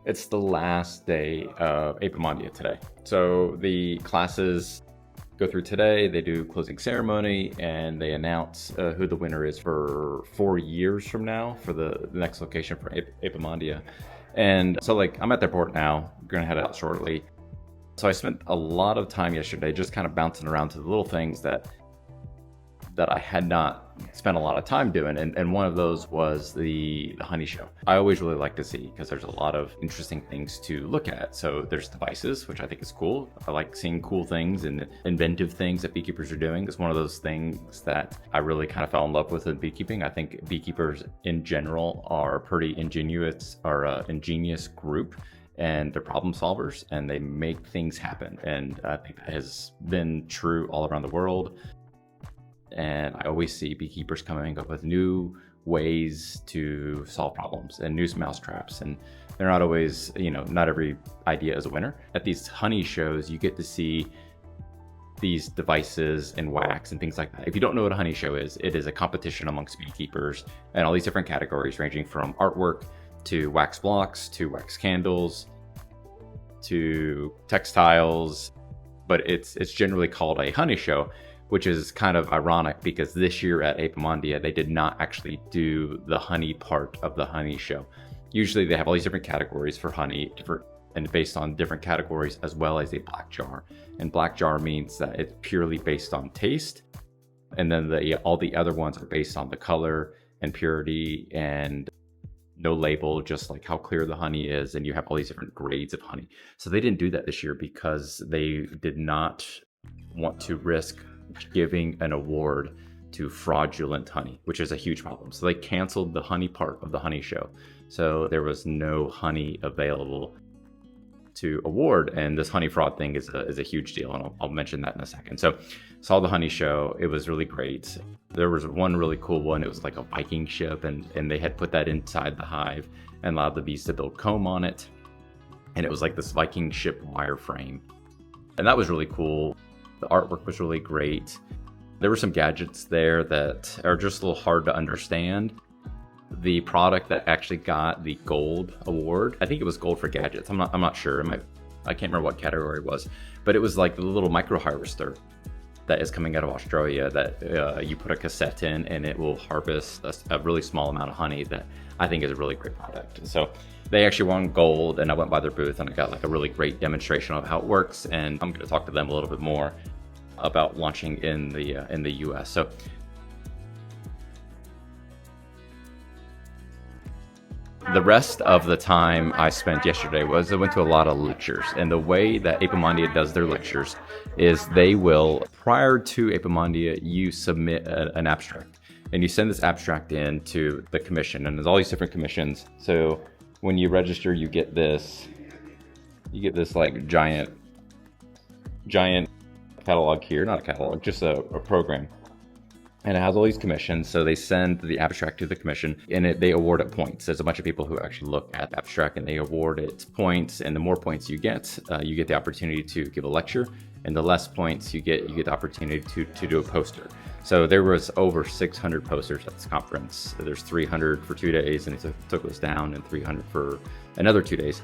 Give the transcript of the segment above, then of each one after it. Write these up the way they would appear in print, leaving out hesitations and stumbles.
It's the last day of Apimondia today. So the classes go through today, they do closing ceremony, and they announce who the winner is for 4 years from now for the next location for Apimondia. And so I'm at the airport now, I'm gonna head out shortly. So I spent a lot of time yesterday just kind of bouncing around to the little things that I had not spent a lot of time doing. And one of those was the honey show. I always really like to see, because there's a lot of interesting things to look at. So there's devices, which I think is cool. I like seeing cool things and inventive things that beekeepers are doing. It's one of those things that I really kind of fell in love with in beekeeping. I think beekeepers in general are pretty ingenious group, and they're problem solvers and they make things happen. And I think that has been true all around the world. And I always see beekeepers coming up with new ways to solve problems and new mousetraps. And they're not always, not every idea is a winner. At these honey shows, you get to see these devices and wax and things like that. If you don't know what a honey show is, it is a competition amongst beekeepers and all these different categories, ranging from artwork to wax blocks to wax candles to textiles. But it's generally called a honey show, which is kind of ironic because this year at Apimondia, they did not actually do the honey part of the honey show. Usually they have all these different categories for honey, and based on different categories, as well as a black jar. And black jar means that it's purely based on taste. And then all the other ones are based on the color and purity and no label, just like how clear the honey is. And you have all these different grades of honey. So they didn't do that this year because they did not want to risk giving an award to fraudulent honey, which is a huge problem. So they canceled the honey part of the honey show. So there was no honey available to award. And this honey fraud thing is a huge deal. And I'll mention that in a second. So saw the honey show. It was really great. There was one really cool one. It was like a Viking ship, and they had put that inside the hive and allowed the bees to build comb on it. And it was like this Viking ship wireframe. And that was really cool. The artwork was really great. There were some gadgets there that are just a little hard to understand. The product that actually got the gold award, I think it was gold for gadgets. I'm not sure. I can't remember what category it was, but it was like the little micro harvester that is coming out of Australia that you put a cassette in and it will harvest a really small amount of honey that I think is a really great product. So they actually won gold, and I went by their booth and I got like a really great demonstration of how it works. And I'm going to talk to them a little bit more about launching in the US. So the rest of the time I spent yesterday was I went to a lot of lectures. And the way that Apimondia does their lectures is they will, prior to Apimondia, you submit an abstract. And you send this abstract in to the commission. And there's all these different commissions. So when you register, you get this like giant catalog here, not a catalog, just a program. And it has all these commissions. So they send the abstract to the commission, and they award it points. There's a bunch of people who actually look at the abstract and they award it points. And the more points you get the opportunity to give a lecture. And the less points you get the opportunity to do a poster. So there was over 600 posters at this conference. There's 300 for 2 days, and it took us down, and 300 for another 2 days.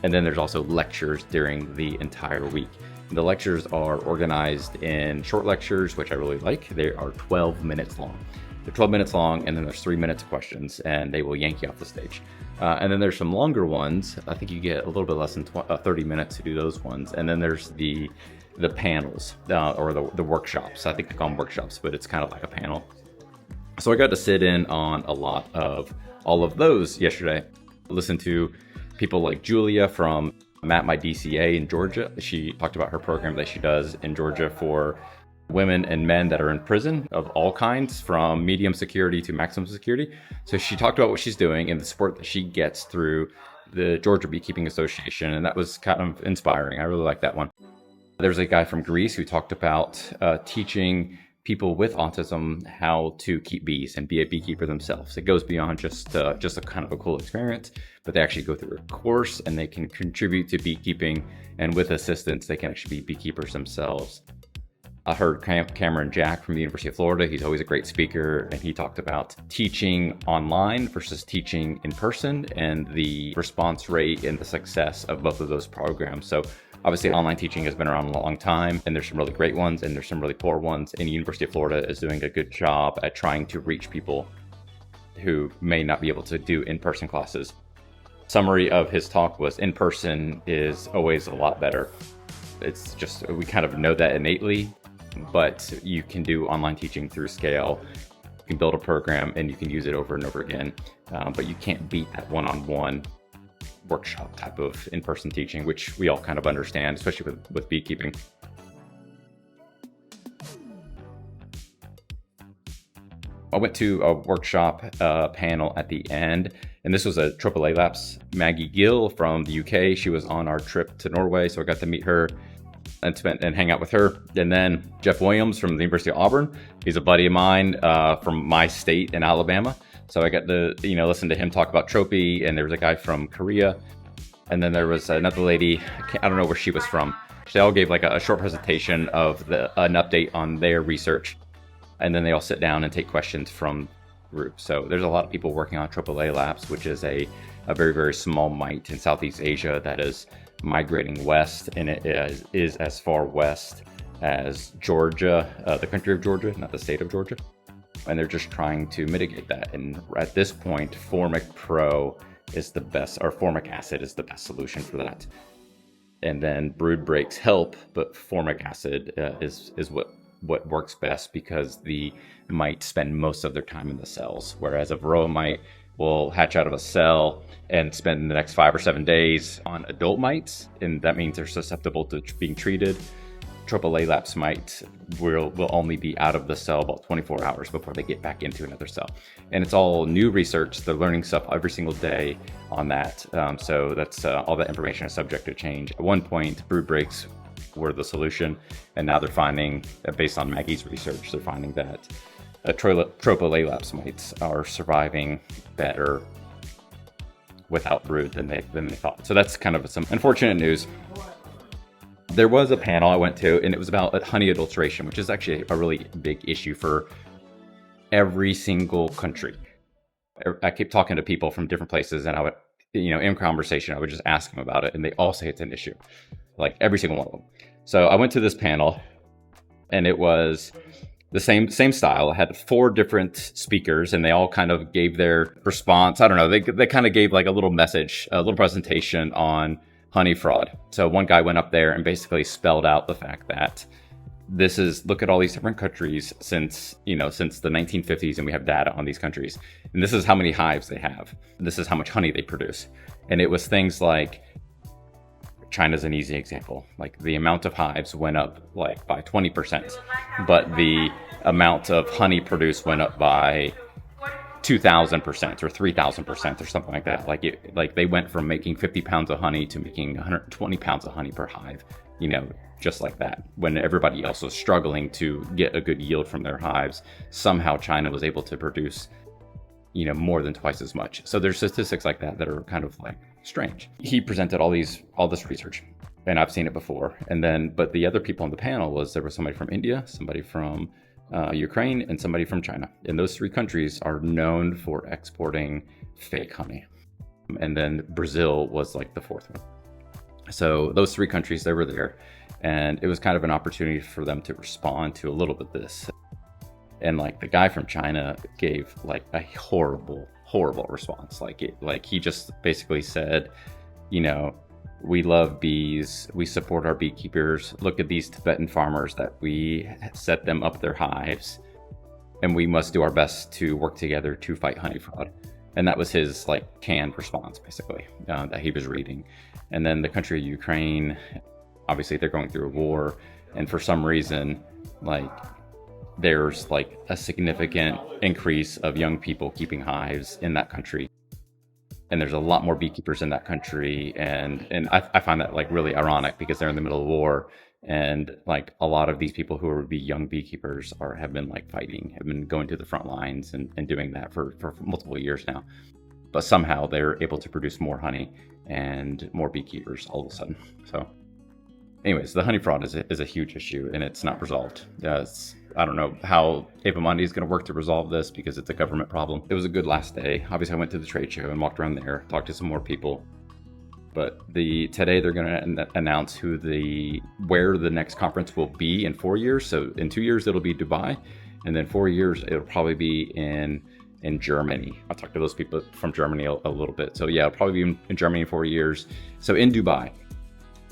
And then there's also lectures during the entire week. The lectures are organized in short lectures, which I really like. They are 12 minutes long. They're 12 minutes long, and then there's 3 minutes of questions, and they will yank you off the stage. And then there's some longer ones. I think you get a little bit less than 30 minutes to do those ones. And then there's the panels or the workshops. I think they call them workshops, but it's kind of like a panel. So I got to sit in on a lot of all of those yesterday. Listen to people like Julia from Matt My DCA in Georgia. She talked about her program that she does in Georgia for women and men that are in prison of all kinds, from medium security to maximum security. So she talked about what she's doing and the support that she gets through the Georgia Beekeeping Association, and that was kind of inspiring. I really like that one. There's a guy from Greece who talked about teaching people with autism how to keep bees and be a beekeeper themselves. It goes beyond just a kind of a cool experience, but they actually go through a course and they can contribute to beekeeping, and with assistance, they can actually be beekeepers themselves. I heard Cameron Jack from the University of Florida. He's always a great speaker, and he talked about teaching online versus teaching in person and the response rate and the success of both of those programs. So obviously online teaching has been around a long time, and there's some really great ones and there's some really poor ones. And the University of Florida is doing a good job at trying to reach people who may not be able to do in-person classes. Summary of his talk was in person is always a lot better. It's just, we kind of know that innately, but you can do online teaching through scale. You can build a program and you can use it over and over again, but you can't beat that one-on-one workshop type of in-person teaching, which we all kind of understand, especially with beekeeping. I went to a workshop panel at the end, and this was a Tropilaelaps. Maggie Gill from the UK. She was on our trip to Norway, so I got to meet her and hang out with her. And then Jeff Williams from the University of Auburn. He's a buddy of mine from my state in Alabama. So I got to listen to him talk about Tropi, and there was a guy from Korea. And then there was another lady, I don't know where she was from. They all gave like a short presentation of an update on their research. And then they all sit down and take questions from groups. So there's a lot of people working on Tropilaelaps, which is a very, very small mite in Southeast Asia that is migrating west, and it is as far west as Georgia, the country of Georgia, not the state of Georgia. And they're just trying to mitigate that. And at this point, Formic Pro is the best, or formic acid is the best solution for that. And then brood breaks help, but formic acid is what works best, because the mite spend most of their time in the cells, whereas a varroa mite will hatch out of a cell and spend the next 5 or 7 days on adult mites, and that means they're susceptible to being treated. Tropilaelaps mites will only be out of the cell about 24 hours before they get back into another cell. And it's all new research. They're learning stuff every single day on that. So that's all that information is subject to change. At one point, brood breaks were the solution, and now they're finding, based on Maggie's research, they're finding that Tropilaelaps mites are surviving better without brood than they thought. So that's kind of some unfortunate news. There was a panel I went to, and it was about honey adulteration, which is actually a really big issue for every single country. I keep talking to people from different places, and I would, in conversation, I would just ask them about it, and they all say it's an issue, like every single one of them. So I went to this panel, and it was the same style. I had 4 different speakers, and they all kind of gave their response. I don't know, they kind of gave like a little message, a little presentation on honey fraud. So one guy went up there and basically spelled out the fact that look at all these different countries since the 1950s, and we have data on these countries, and this is how many hives they have. This is how much honey they produce. And it was things like, China's an easy example. Like the amount of hives went up like by 20%, but the amount of honey produced went up by 2,000% or 3,000% or something like that. Like they went from making 50 pounds of honey to making 120 pounds of honey per hive, just like that. When everybody else was struggling to get a good yield from their hives, somehow China was able to produce, more than twice as much. So there's statistics like that are kind of like strange. He presented all this research, and I've seen it before. But the other people on the panel there was somebody from India, somebody from Ukraine, and somebody from China. And those 3 countries are known for exporting fake honey. And then Brazil was like the 4th one. So those 3 countries, they were there, and it was kind of an opportunity for them to respond to a little bit of this. And like the guy from China gave like a horrible response. Like he just basically said, we love bees, we support our beekeepers. Look at these Tibetan farmers that we set them up their hives, and we must do our best to work together to fight honey fraud. And that was his like canned response, basically, that he was reading. And then the country of Ukraine, obviously they're going through a war, and for some reason, like there's like a significant increase of young people keeping hives in that country. And there's a lot more beekeepers in that country. And I find that like really ironic, because they're in the middle of war. And like a lot of these people who would be young beekeepers have been like fighting, have been going to the front lines and doing that for multiple years now. But somehow they're able to produce more honey and more beekeepers all of a sudden. So Anyways, the honey fraud is a huge issue, and it's not resolved. I don't know how Apimondia is going to work to resolve this because it's a government problem. It was a good last day. Obviously, I went to the trade show and walked around there, talked to some more people. But today they're going to announce where the next conference will be in 4 years. So in 2 years, it'll be Dubai. And then 4 years, it'll probably be in Germany. I'll talk to those people from Germany a little bit. So yeah, it'll probably be in Germany in 4 years. So in Dubai,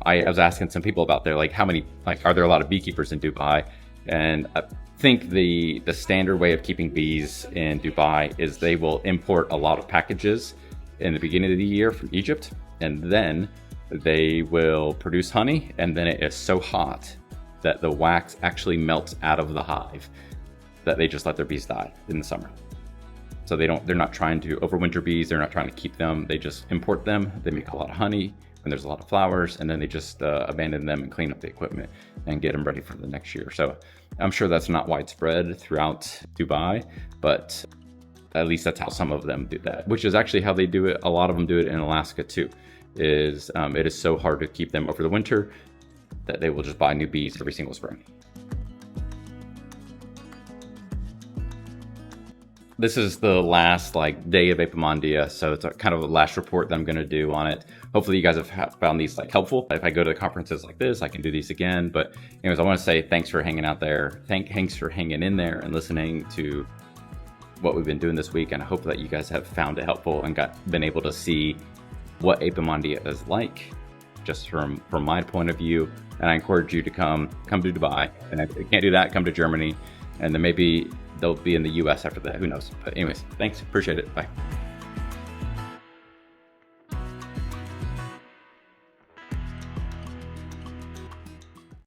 I was asking some people about there, like are there a lot of beekeepers in Dubai? And I think the standard way of keeping bees in Dubai is they will import a lot of packages in the beginning of the year from Egypt, and then they will produce honey, and then it is so hot that the wax actually melts out of the hive that they just let their bees die in the summer. So they're not trying to overwinter bees, they're not trying to keep them, they just import them, they make a lot of honey, and there's a lot of flowers, and then they just abandon them and clean up the equipment and get them ready for the next year. So I'm sure that's not widespread throughout Dubai, but at least that's how some of them do that, which is actually how they do it. A lot of them do it in Alaska too. It is so hard to keep them over the winter that they will just buy new bees every single spring. This is the last day of Apimondia, so it's kind of a last report that I'm going to do on it. Hopefully you guys have found these helpful. If I go to conferences like this, I can do these again. But anyways, I want to say thanks for hanging out there. Thanks for hanging in there and listening to what we've been doing this week. And I hope that you guys have found it helpful and been able to see what Apimondia is like, just from my point of view. And I encourage you to come to Dubai. And if you can't do that, come to Germany. And then maybe they'll be in the US after that. Who knows? But anyways, thanks. Appreciate it. Bye.